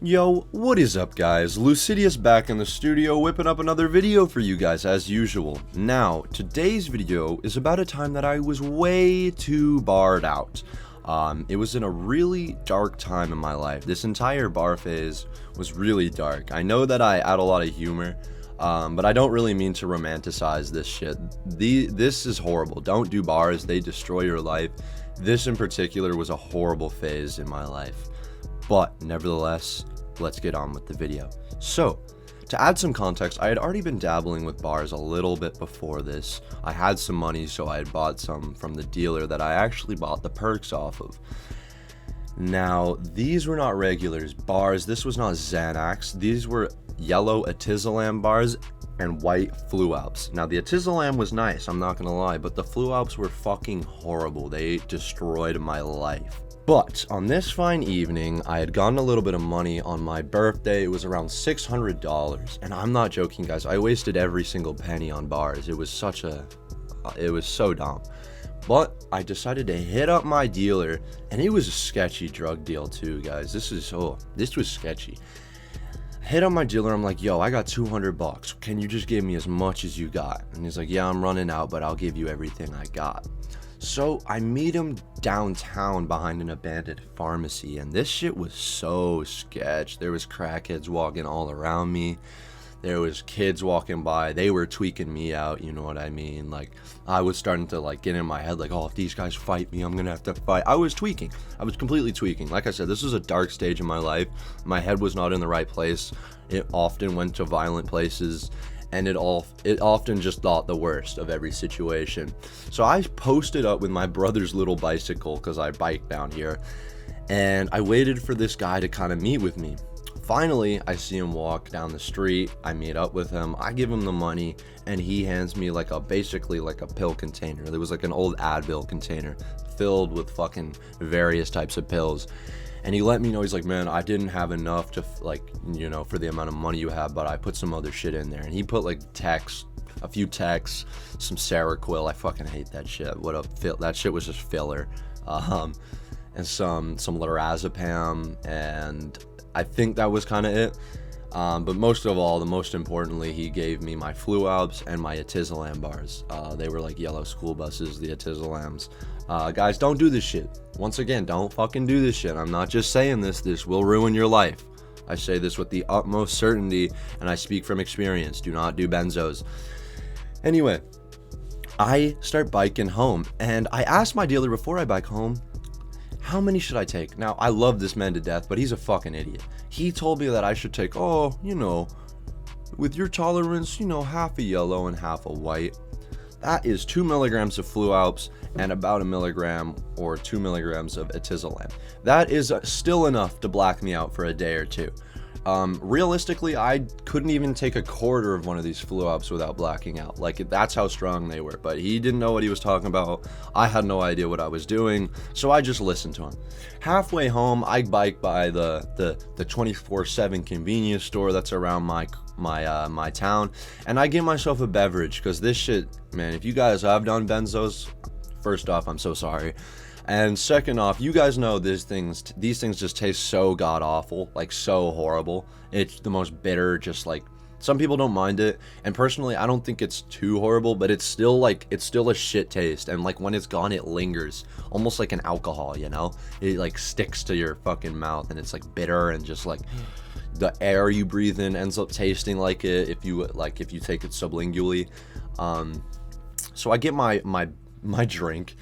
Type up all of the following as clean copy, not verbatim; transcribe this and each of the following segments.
Yo, what is up guys? Lusidius back in the studio whipping up another video for you guys as usual. Now, today's video is about a time that I was way too barred out. It was in a really dark time in my life. This entire bar phase was really dark. I know that I add a lot of humor, but I don't really mean to romanticize this shit. This is horrible. Don't do bars, they destroy your life. This in particular was a horrible phase in my life. But nevertheless, let's get on with the video. So, to add some context, I had already been dabbling with bars a little bit before this. I had some money, so I had bought some from the dealer that I actually bought the perks off of. Now, these were not regulars bars. This was not Xanax. These were yellow Atizolam bars and white Flu Alps. Now, the Atizolam was nice, I'm not gonna lie, but the Flu Alps were fucking horrible. They destroyed my life. But on this fine evening, I had gotten a little bit of money on my birthday. It was around $600, and I'm not joking, guys. I wasted every single penny on bars. It was so dumb. But I decided to hit up my dealer, and it was a sketchy drug deal too, guys. This was sketchy. Hit up my dealer, I'm like, yo, I got $200. Can you just give me as much as you got? And he's like, yeah, I'm running out, but I'll give you everything I got. So I meet him downtown behind an abandoned pharmacy, and this shit was so sketch. There was crackheads walking all around me. There was kids walking by. They were tweaking me out, you know what I mean? Like, I was starting to like get in my head like, oh, if these guys fight me, I'm gonna have to fight. I was tweaking. I was completely tweaking. Like I said, this was a dark stage in my life. My head was not in the right place. It often went to violent places. And it often just thought the worst of every situation. So I posted up with my brother's little bicycle, because I bike down here, and I waited for this guy to kind of meet with me. Finally, I see him walk down the street. I meet up with him. I give him the money, and he hands me basically like a pill container. There was like an old Advil container filled with fucking various types of pills. And he let me know, he's like, man, I didn't have enough to, for the amount of money you have, but I put some other shit in there. And he put, a few texts, some Seroquel. I fucking hate that shit. That shit was just filler. And some lorazepam, and I think that was kind of it. But most of all, most importantly, he gave me my Flu Alps and my Atizolam bars. They were like yellow school buses, the Atizolams. Guys, don't do this shit. Once again, don't fucking do this shit. I'm not just saying this will ruin your life. I say this with the utmost certainty, and I speak from experience. Do not do benzos. Anyway, I start biking home, and I asked my dealer before I bike home, how many should I take? Now, I love this man to death, but he's a fucking idiot. He told me that I should take, with your tolerance, half a yellow and half a white. That is 2 milligrams of Flu Alps and about 1 milligram or 2 milligrams of Atizolam. That is still enough to black me out for a day or two. Realistically, I couldn't even take a quarter of one of these Flu Alps without blacking out. That's how strong they were. But he didn't know what he was talking about. I had no idea what I was doing, so I just listened to him. Halfway home, I bike by the 24/7 convenience store that's around my town, and I get myself a beverage, because this shit, man, if you guys have done benzos, first off, I'm so sorry. And second off, you guys know these things just taste so god awful, so horrible. It's the most bitter, some people don't mind it, and personally I don't think it's too horrible, but it's still a shit taste, and when it's gone it lingers, almost like an alcohol, it sticks to your fucking mouth, and it's bitter, and just the air you breathe in ends up tasting like it if you take it sublingually. So I get my drink.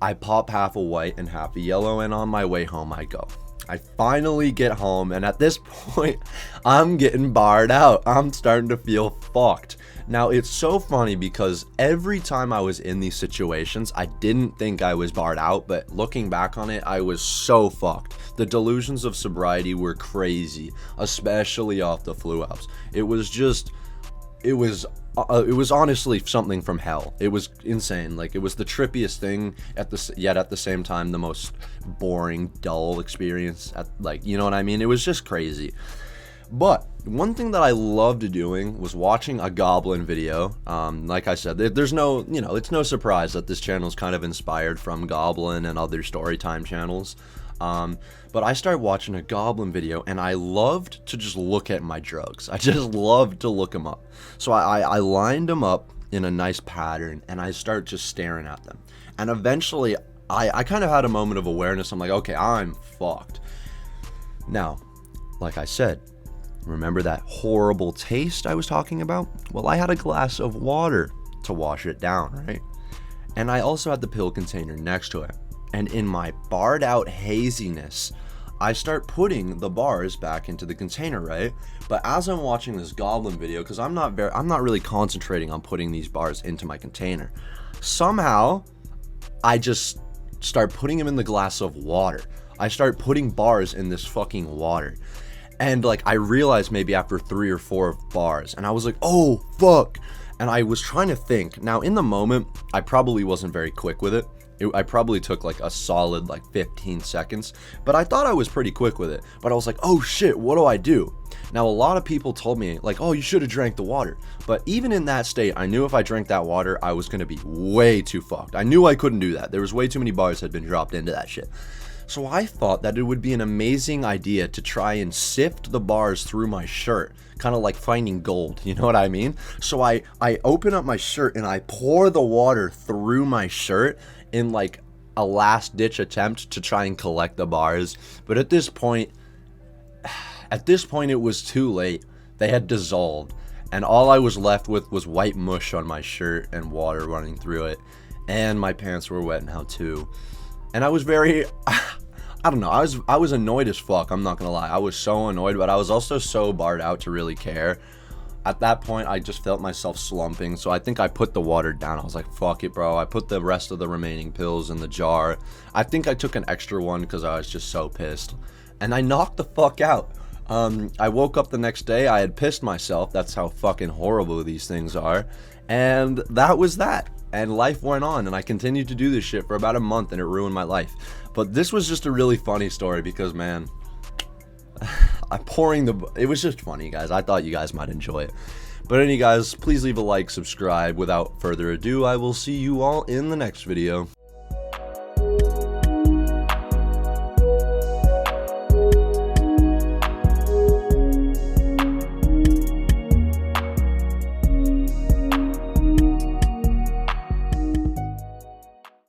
I pop half a white and half a yellow, and on my way home I go. I finally get home, and at this point, I'm getting barred out. I'm starting to feel fucked. Now, it's so funny because every time I was in these situations, I didn't think I was barred out, but looking back on it, I was so fucked. The delusions of sobriety were crazy, especially off the Flu Alps. It was honestly something from hell. It was insane. It was the trippiest thing, yet at the same time the most boring, dull experience. You know what I mean? It was just crazy. But one thing that I loved doing was watching a goblin video. Like I said, there's no, it's no surprise that this channel is kind of inspired from Goblin and other storytime channels. But I started watching a goblin video, and I loved to just look at my drugs. I just loved to look them up. So I lined them up in a nice pattern, and I start just staring at them. And eventually, I kind of had a moment of awareness. I'm like, okay, I'm fucked. Now, like I said, remember that horrible taste I was talking about? Well, I had a glass of water to wash it down, right? And I also had the pill container next to it. And in my barred out haziness, I start putting the bars back into the container, right? But as I'm watching this goblin video, because I'm not really concentrating on putting these bars into my container, somehow I just start putting them in the glass of water. I start putting bars in this fucking water. And like, I realized maybe after 3 or 4 bars, and I was like, oh fuck. And I was trying to think. Now in the moment, I probably wasn't very quick with it. I probably took like a solid like 15 seconds, but I thought I was pretty quick with it. But I was like, oh shit, what do I do? Now a lot of people told me like, oh, you should have drank the water. But even in that state, I knew if I drank that water, I was gonna be way too fucked. I knew I couldn't do that. There was way too many bars had been dropped into that shit. So I thought that it would be an amazing idea to try and sift the bars through my shirt, kind of like finding gold, you know what I mean? So I open up my shirt and I pour the water through my shirt in like a last ditch attempt to try and collect the bars. But at this point it was too late. They had dissolved, and all I was left with was white mush on my shirt and water running through it, and my pants were wet now too. And I was very I don't know, I was annoyed as fuck, I'm not gonna lie. I was so annoyed, but I was also so barred out to really care. At that point, I just felt myself slumping, so I think I put the water down. I was like, fuck it, bro. I put the rest of the remaining pills in the jar. I think I took an extra one because I was just so pissed. And I knocked the fuck out. I woke up the next day, I had pissed myself. That's how fucking horrible these things are. And that was that. And life went on, and I continued to do this shit for about a month, and it ruined my life. But this was just a really funny story because, man, it was just funny, guys. I thought you guys might enjoy it. But anyway, guys, please leave a like, subscribe. Without further ado, I will see you all in the next video.